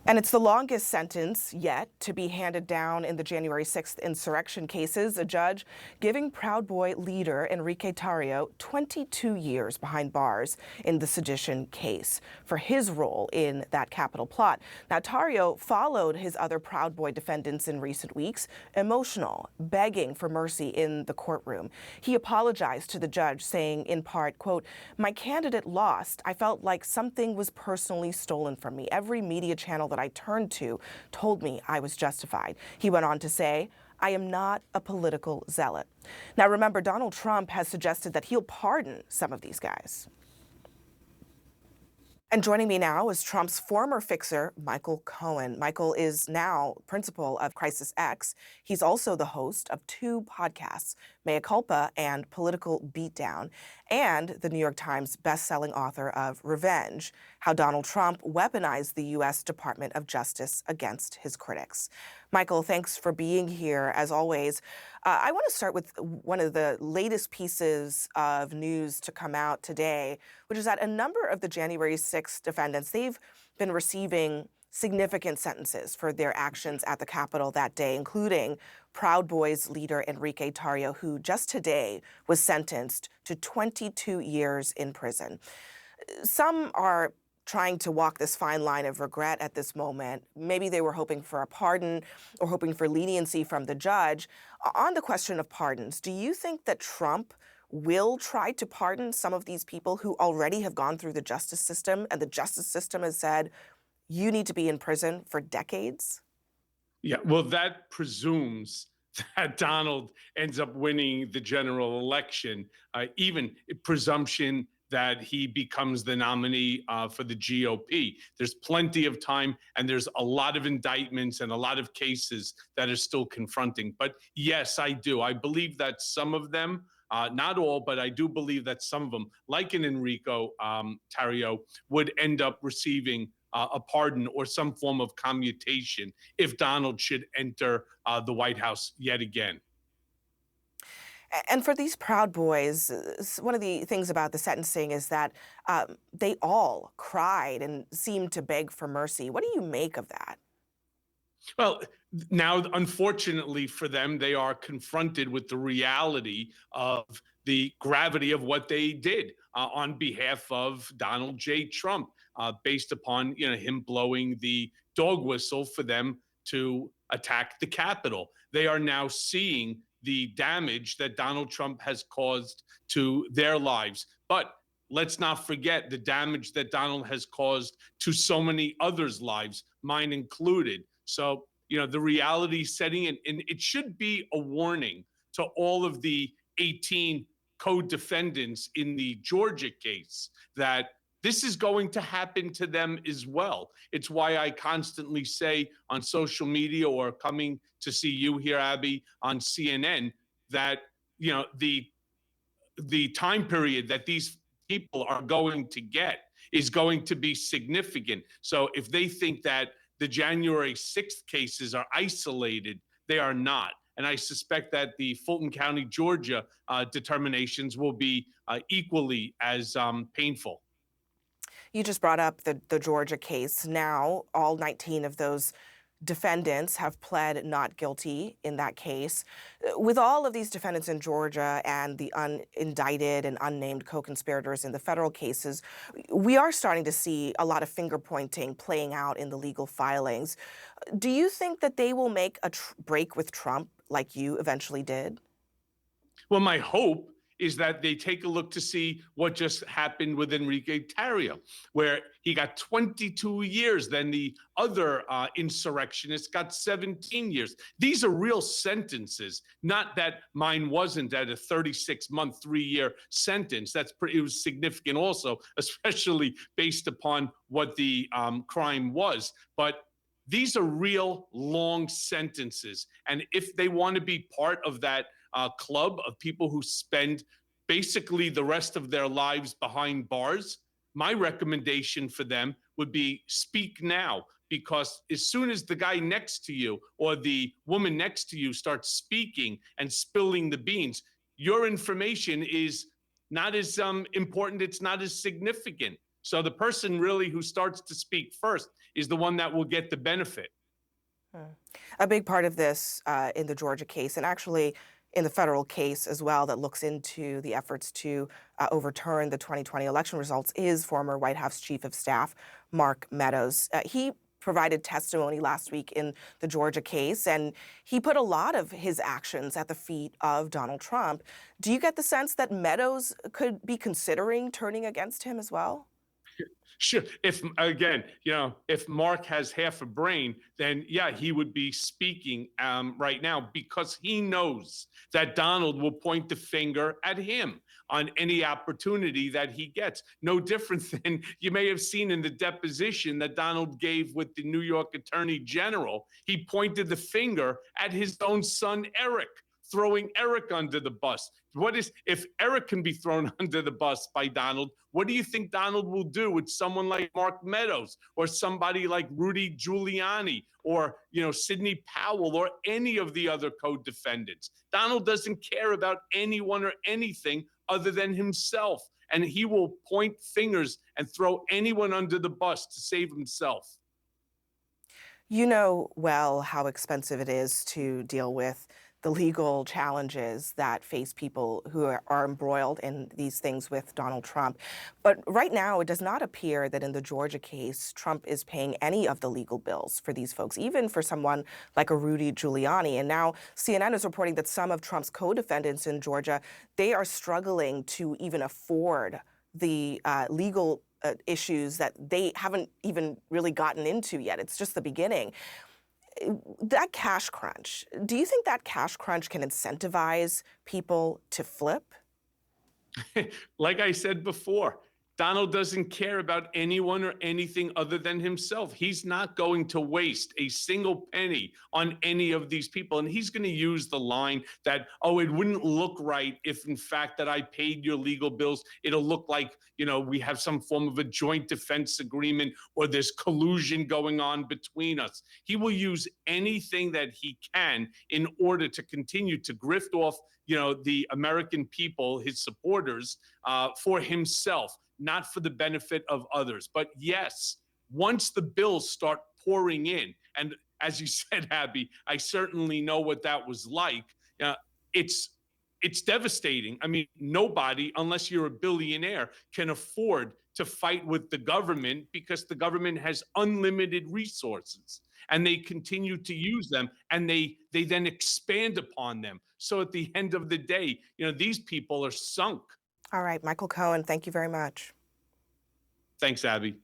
And it's the longest sentence yet to be handed down in the January 6th insurrection cases. A judge giving Proud Boy leader Enrique Tarrio 22 years behind bars in the sedition case for his role in that Capitol plot. Now, Tarrio followed his other Proud Boy defendants in recent weeks, emotional, begging for mercy in the courtroom. He apologized to the judge, saying in part, quote, "My candidate lost. I felt like something was personally stolen from me. Every media channel that I turned to told me I was justified." He went on to say, "I am not a political zealot." Now, remember, Donald Trump has suggested that he'll pardon some of these guys. And joining me now is Trump's former fixer, Michael Cohen. Michael is now principal of Crisis X. He's also the host of two podcasts, Mea Culpa and Political Beatdown, and the New York Times bestselling author of Revenge: How Donald Trump Weaponized the U.S. Department of Justice Against His Critics. Michael, thanks for being here, as always. I want to start with one of the latest pieces of news to come out today, which is that a number of the January 6th defendants, they've been receiving significant sentences for their actions at the Capitol that day, including Proud Boys leader Enrique Tarrio, who just today was sentenced to 22 years in prison. Some are trying to walk this fine line of regret at this moment. Maybe they were hoping for a pardon or hoping for leniency from the judge. On the question of pardons, do you think that Trump will try to pardon some of these people who already have gone through the justice system and the justice system has said, you need to be in prison for decades? Yeah, well, that presumes that Donald ends up winning the general election, even presumption that he becomes the nominee for the GOP. There's plenty of time, and there's a lot of indictments and a lot of cases that are still confronting. But yes, I do. I believe that some of them, not all, but I do believe that some of them, like an Enrico Tarrio, would end up receiving a pardon or some form of commutation if Donald should enter the White House yet again. And for these Proud Boys, one of the things about the sentencing is that they all cried and seemed to beg for mercy. What do you make of that? Well, now, unfortunately for them, they are confronted with the reality of the gravity of what they did on behalf of Donald J. Trump, based upon him blowing the dog whistle for them to attack the Capitol. They are now seeing the damage that Donald Trump has caused to their lives. But let's not forget the damage that Donald has caused to so many others' lives, mine included. So, the reality setting in, and it should be a warning to all of the 18 co-defendants in the Georgia case that this is going to happen to them as well. It's why I constantly say on social media or coming to see you here, Abby, on CNN, that the time period that these people are going to get is going to be significant. So if they think that the January 6th cases are isolated, they are not. And I suspect that the Fulton County, Georgia determinations will be equally as painful. You just brought up the Georgia case. Now, all 19 of those defendants have pled not guilty in that case. With all of these defendants in Georgia and the unindicted and unnamed co-conspirators in the federal cases, we are starting to see a lot of finger pointing playing out in the legal filings. Do you think that they will make a break with Trump like you eventually did? Well, my hope is that they take a look to see what just happened with Enrique Tarrio, where he got 22 years. Then the other insurrectionist got 17 years. These are real sentences, not that mine wasn't at a 36-month, 3-year sentence. It was significant also, especially based upon what the crime was. But these are real long sentences. And if they want to be part of that club of people who spend basically the rest of their lives behind bars, my recommendation for them would be speak now. Because as soon as the guy next to you or the woman next to you starts speaking and spilling the beans, your information is not as important, it's not as significant. So the person really who starts to speak first is the one that will get the benefit. Hmm. A big part of this in the Georgia case, and actually in the federal case as well, that looks into the efforts to overturn the 2020 election results, is former White House Chief of Staff Mark Meadows. He provided testimony last week in the Georgia case, and he put a lot of his actions at the feet of Donald Trump. Do you get the sense that Meadows could be considering turning against him as well? Sure. If again, if Mark has half a brain, then yeah, he would be speaking right now because he knows that Donald will point the finger at him on any opportunity that he gets. No different than you may have seen in the deposition that Donald gave with the New York Attorney General. He pointed the finger at his own son, Eric, throwing Eric under the bus. What is if Eric can be thrown under the bus by Donald? What do you think Donald will do with someone like Mark Meadows or somebody like Rudy Giuliani or Sidney Powell or any of the other co-defendants? Donald doesn't care about anyone or anything other than himself, and he will point fingers and throw anyone under the bus to save himself. You know well how expensive it is to deal with the legal challenges that face people who are embroiled in these things with Donald Trump. But right now, it does not appear that in the Georgia case, Trump is paying any of the legal bills for these folks, even for someone like a Rudy Giuliani. And now CNN is reporting that some of Trump's co-defendants in Georgia, they are struggling to even afford the legal issues that they haven't even really gotten into yet. It's just the beginning. That cash crunch, do you think that cash crunch can incentivize people to flip? Like I said before, Donald doesn't care about anyone or anything other than himself. He's not going to waste a single penny on any of these people. And he's going to use the line that, oh, it wouldn't look right if, in fact, that I paid your legal bills. It'll look like, we have some form of a joint defense agreement or there's collusion going on between us. He will use anything that he can in order to continue to grift off, the American people, his supporters, for himself, not for the benefit of others. But yes, once the bills start pouring in, and as you said, Abby, I certainly know what that was like. Uh, it's it's devastating. I mean, nobody, unless you're a billionaire, can afford to fight with the government because the government has unlimited resources and they continue to use them and they then expand upon them. So at the end of the day, these people are sunk. All right, Michael Cohen, thank you very much. Thanks, Abby.